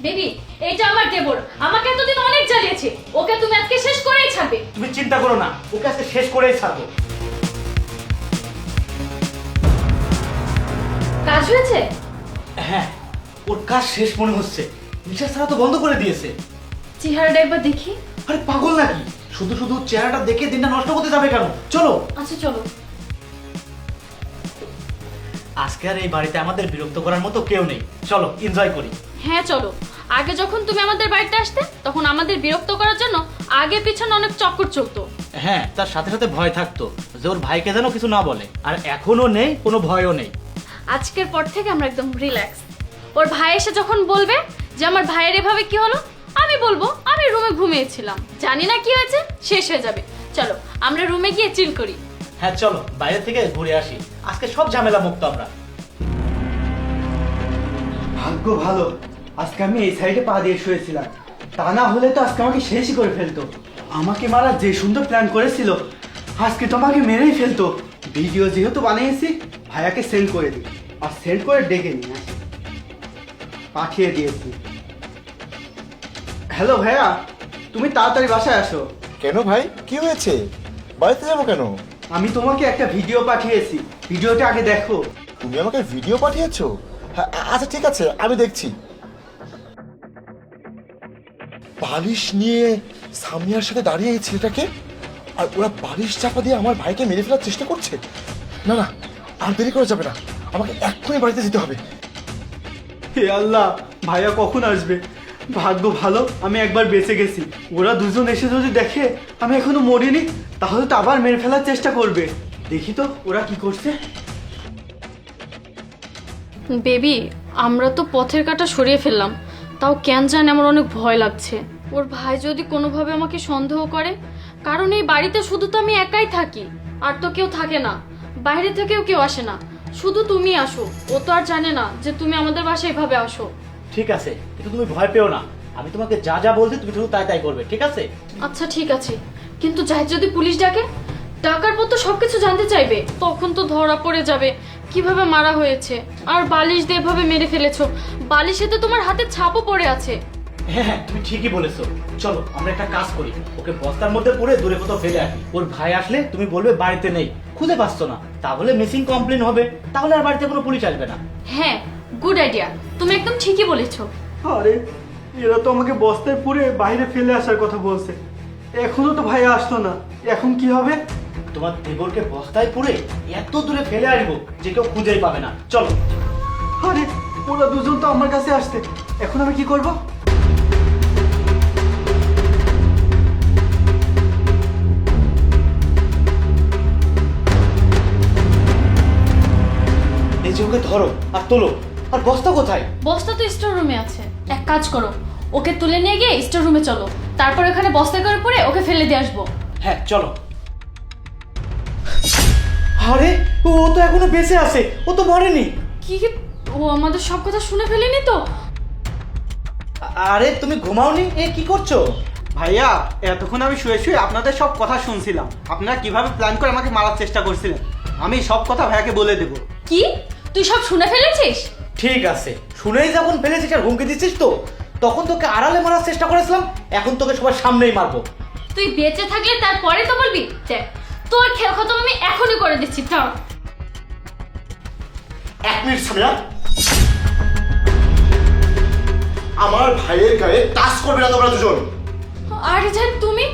Baby, এটা আমার দেবর, আমাকে এতদিন অনেক জ্বালিয়েছে, ওকে তুমি আজকে শেষ করেই ছাড়বে। তুমি চিন্তা করো না, ওকে আজকে শেষ করেই ছাড়বো। কাজ হয়েছে? হ্যাঁ, ওর কাজ শেষ মনে হচ্ছে। নিঃশ্বাস ছাড়া তো বন্ধ করে দিয়েছে। চেহারাটা একবার দেখি। আরে পাগল নাকি? শুধু শুধু চেহারাটা দেখে দিনটা নষ্ট করতে যাবে কেন? চলো। আচ্ছা চলো। আজকে আর এই বাড়িতে আমাদের বিরক্ত করার মতো কেউ নেই। চলো এনজয় করি। হ্যাঁ চলো। আগে যখন তুমি আমাদের বাড়িতে আসতে তখন আমাদের বিরক্ত করার জন্য আগে পিছনে অনেক চক্কর চলতো। হ্যাঁ, তার সাথে সাথে ভয় থাকতো যে ওর ভাইকে যেন কিছু না বলে। আর এখনো নেই, কোনো ভয়ও নেই। আজকের পর থেকে আমরা একদম রিল্যাক্স। ওর ভাই এসে যখন বলবে যে আমার ভাইয়ের এভাবে কি হলো, আমি বলবো আমি রুমে ঘুমিয়েছিলাম, জানি না কি হয়েছে, শেষ হয়ে যাবে। চলো আমরা রুমে গিয়ে চিল করি। হ্যাঁ চলো, বাইরে থেকে ঘুরে আসি। আজকে সব ঝামেলা মুক্ত আমরা। ভাগ্য ভালো আজকে আমি এই সাইডে পা দিয়ে শুয়েছিলাম, তা না হলে তো আজকে আমাকে শেষই করে ফেলতো। আমাকে মারার যে সুন্দর প্ল্যান করেছিল আজকে তো আমাকে মেরেই ফেলতো। ভিডিও যেহেতু বানিয়েছি ভাইয়াকে সেন্ড করে দিই, আর সেন্ড করে ডেকে নিয়ে আসি। পাঠিয়ে দিয়েছি। হ্যালো ভাইয়া, তুমি তাড়াতাড়ি বাসায় আসো। কেন ভাই, কি হয়েছে? বাড়িতে যাবো কেন? আমি তোমাকে একটা ভিডিও পাঠিয়েছি, ভিডিওটা আগে দেখো। তুমি আমাকে ভিডিও পাঠিয়েছো? হ্যাঁ, আচ্ছা ঠিক আছে, আমি দেখছি। বালিশ নিয়ে সামিয়ার সাথে দাঁড়িয়ে এই ছেলেটাকে, আর ওরা বালিশ চাপা দিয়ে আমার ভাইকে মেরে ফেলার চেষ্টা করছে। না না, আর দেরি করা যাবে না, আমাকে এক্ষুনি বাড়িতে যেতে হবে। হে আল্লাহ, ভাইয়া কখন আসবে? ভাগ্য ভালো আমি একবার বেঁচে গেছি। ওরা দুজন এসে যদি দেখে আমি এখনো মরিনি, তাহলে তো আবার মেরে ফেলার চেষ্টা করবে। দেখি তো ওরা কি করছে। বেবি, আমরা তো পথের কাঁটা সরিয়ে ফেললাম, তাও কেন জানি আমার অনেক ভয় লাগছে। ওর ভাই যদি কোনোভাবে আমাকে সন্দেহ করে, কারণ এই বাড়িতে শুধু তো আমি একাই থাকি, আর তো কেউ থাকে না, বাইরে থেকেও কেউ আসে না, শুধু তুমি আসো। ও তো আর জানে না যে তুমি আমাদের বাসায় এভাবে আসো। ঠিক আছে, কিন্তু তুমি ভয় পেও না। আমি তোমাকে যা যা বলছি তুমি শুধু তাই তাই করবে, ঠিক আছে? আচ্ছা ঠিক আছে, কিন্তু যাই যদি পুলিশ ডাকে, ডাকার পর তো সবকিছু জানতে চাইবে, তখন তো ধরা পড়ে যাবে কিভাবে মারা হয়েছে। আর বালিশ দিয়ে এভাবে মেরে ফেলেছো, বালিশে তো তোমার হাতে ছাপও পড়ে আছে। হ্যাঁ হ্যাঁ, তুমি ঠিকই বলেছো। চলো আমরা একটা কাজ করি, ওকে বস্তার মধ্যে পুরে দূরে কোথাও ফেলে আসি। ওর ভাই আসলে তুমি বলবে বাড়িতে নেই, খুঁজে পাচ্ছ না, তাহলে মিসিং কমপ্লেন হবে, তাহলে আর বাড়িতে কোনো পুলিশ আসবে না। হ্যাঁ, গুড আইডিয়া, তুমি একদম ঠিকই বলেছো। আরে এরা তো আমাকে বস্তায় পুরে বাইরে ফেলে আসার কথা বলছে, এখনো তো ভাইয়া আসলো না, এখন কি হবে? তোমার দেবরকে বস্তায় পুরে এত দূরে ফেলে আসবো যে কেউ খুঁজেই পাবে না। চলো। আরে ওরা দুজন তো আমার কাছে আসছে, এখন আমি কি করব? এই যে ওকে ধরো আর তোলো। আর বস্তা কোথায়? বস্তা তো স্টোর রুমে আছে, এক কাজ করো, ওকে তুলে নিয়ে গিয়ে স্টোর রুমে চলো, তারপর ওখানে বস্তা করে পরে ওকে ফেলে দিয়ে আসবো। হ্যাঁ চলো। আরে ও তো এখনো বেঁচে আছে, ও তো মরেনি। কি কি? ও আমাদের সব কথা শুনে ফেলেনি তো? আরে তুমি ঘুমাওনি? এ কি করছো? ভাইয়া এতক্ষণ আমি শুয়ে শুয়ে আপনাদের সব কথা শুনছিলাম, আপনারা কিভাবে প্ল্যান করে আমাকে মারার চেষ্টা করছিলেন। আমি সব কথা ভাইয়াকে বলে দেবো। কি, তুই সব শুনে ফেলেছিস? ঠিক আছে, শুনেই যখন ফেলেছিস আর হুমকি দিচ্ছিস তো, তখন তোকে আড়ালে মারার চেষ্টা করেছিলাম, এখন তোকে সবার সামনেই মারবো। তুই বেঁচে থাকলে তারপরে তো বলবি। দেখ, তোর খেল খতম আমি এখনই করে দিচ্ছি। দাঁড়া। 1 মিনিট সামিয়া, আমার ভাইয়ের গায়ে টাচ করবে না তোমরা দুজন। আরে জান, তুমি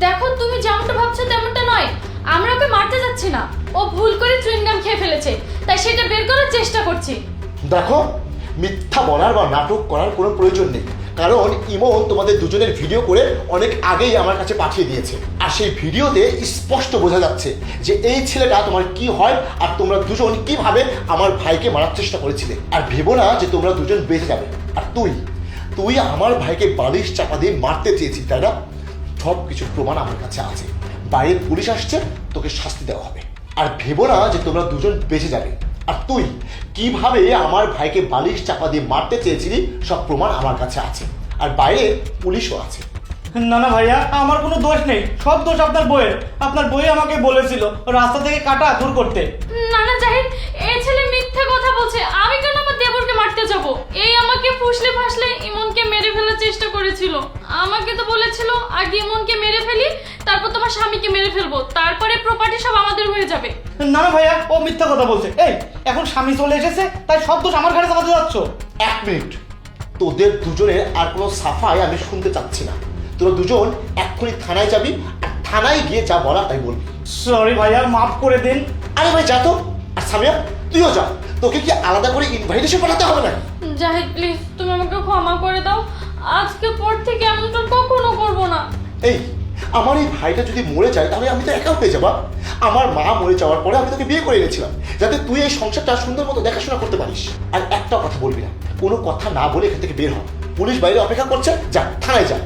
দেখো, তুমি যেমনটা ভাবছো তেমনটা নয়, আমরা ওকে মারতে যাচ্ছি না, ও ভুল করে চুইংগাম খেয়ে ফেলেছে, তাই সেটা বের করার চেষ্টা করছি। দেখো, মিথ্যা বলার বা নাটক করার কোনো প্রয়োজন নেই, কারণ ইমন তোমাদের দুজনের ভিডিও করে অনেক আগেই আমার কাছে পাঠিয়ে দিয়েছে। আর সেই ভিডিওতে স্পষ্ট বোঝা যাচ্ছে যে এই ছেলেটা তোমার কি হয়, আর তোমরা দুজন কিভাবে আমার ভাইকে মারার চেষ্টা করেছিলে। আর ভেবো না যে তোমরা দুজন বেঁচে যাবে। আর তুই আমার ভাইকে বালিশ চাপা দিয়ে মারতে চেয়েছিস, তাই না? সব কিছু প্রমাণ আমার কাছে আছে, বাইরের পুলিশ আসছে, তোকে শাস্তি দেওয়া হবে। আর ভেবো না যে তোমরা দুজন বেঁচে যাবে। আর তুই কিভাবে আমার ভাইকে বালিশ চাপা দিয়ে মারতে চেয়েছিলি সব প্রমাণ আমার কাছে আছে, আর বাইরে পুলিশও আছে। না না ভাইয়া, আমার কোনো দোষ নেই, সব দোষ আপনার বইয়ের। আপনার বই আমাকে বলেছিল রাস্তা থেকে কাটা দূর করতে। না না জাহিদ, এই ছেলে মিথ্যে কথা বলছে, আমি কেন আমার দেবরকে মারতে হয়ে যাব। এই আমাকে ফুসলে ফাসলে ইমনকে মেরে ফেলার চেষ্টা করেছিল। আমাকে তো বলেছিল আগে ইমনকে মেরে ফেলি, তারপর তোমার স্বামীকে মেরে ফেলবো, তারপরে প্রপার্টি সব আমাদের হয়ে যাবে। না না ভাইয়া, ও মিথ্যা কথা বলছে। এই এখন স্বামী চলে এসেছে, তাই সব দোষ আমার ঘাড়ে চাপাতে যাচ্ছ। 1 মিনিট, তোদের দুজনের আর কোনো সাফাই আমি শুনতে চাচ্ছি না। তোরা দুজন এক্ষুনি থানায় যাবি, আর থানায় গিয়ে যা বলা তাই বলবি। সরি ভাইয়া, মাফ করে দিন। আরে ভাই যা তো। আর সামিয়া তুইও যা, তোকে কি আলাদা করে ইনভাইটেশন পাঠাতে হবে না? জাহিদ প্লিজ তুমি আমাকে ক্ষমা করে দাও, আজকে পর থেকে এমনটা কখনো করবো না। এই আমার এই ভাইটা যদি মরে যায় তাহলে আমি তো একা হয়ে যাবো। আমার মা মরে যাওয়ার পরে আমি তোকে বিয়ে করে এনেছিলাম যাতে তুই এই সংসারটা সুন্দর মতো দেখাশোনা করতে পারিস। আর একটা কথা বলবি না, কোনো কথা না বলে এখান থেকে বের হ। পুলিশ বাইরে অপেক্ষা করছে, যা থানায় যা।